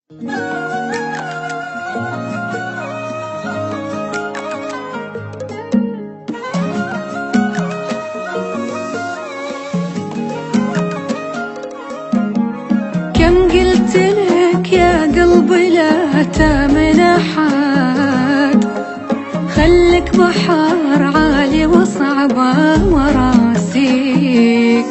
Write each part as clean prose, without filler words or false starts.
كم قلت لك يا قلبي لا تامن أحد، خلك بحر عالي وصعبة مراسيك،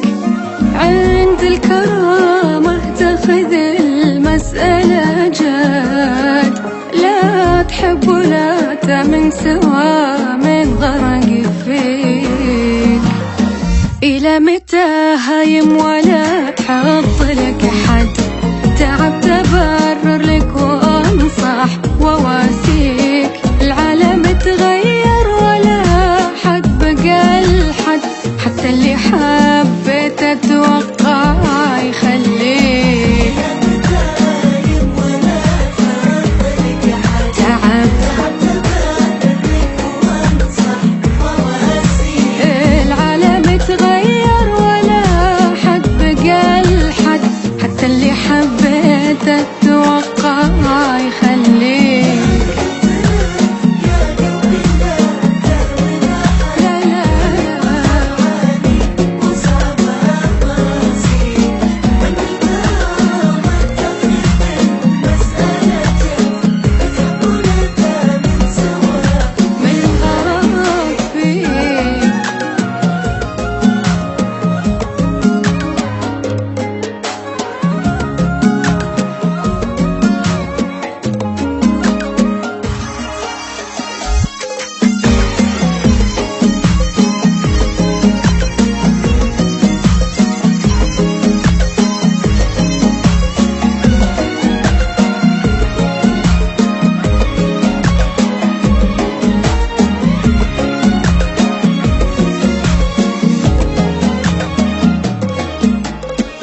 عند الكرامة تاخذ المسألة جد، لا تحب ولا تامن سوا من غرق فيك. إلى متى هايم ولا تحط لك حد، تعبت أبرر لك وأنصح وواسيك، العالم تغير ولا حد بقى الحد، حتى اللي حبيت أتوقع يخليك. العالم تغير ولا حد بقى الحد، حتى اللي حبيت أتوقع يخليك.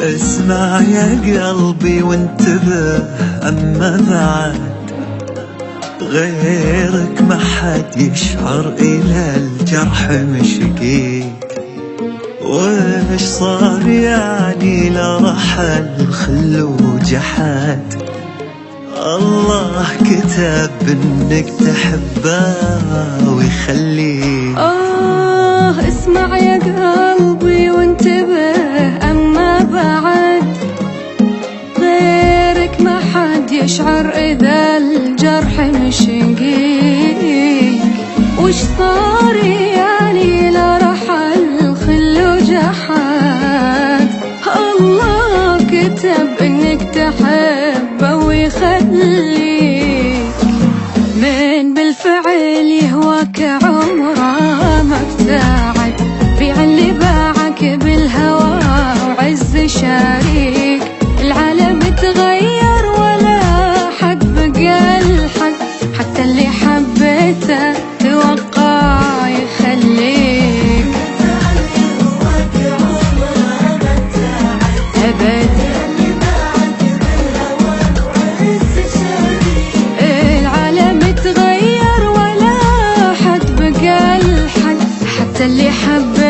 اسمع يا قلبي وانتبه، أما بعد غيرك ما حد يشعر إلى الجرح مشقيك. وش صار يعني لا رحل خل وجحد، الله كتب انك تحبه ويخليك. اسمع يا قلبي وانتبه، أما بعد غيرك ما حد يشعر إذا الجرح مشقيك. وش صار يعني لا رحل خل وجحد، الله كتب انك تحبه ويخليك. من بالفعل يهواك عمره ما ابتعد، بيع اللي باعك بالهوى وعز شريك، العالم تغير ولا حد بقى الحد، حتى اللي حبيته توقع يخليك. أبد العالم تغير ولا حد بقى الحد، حتى اللي حبيته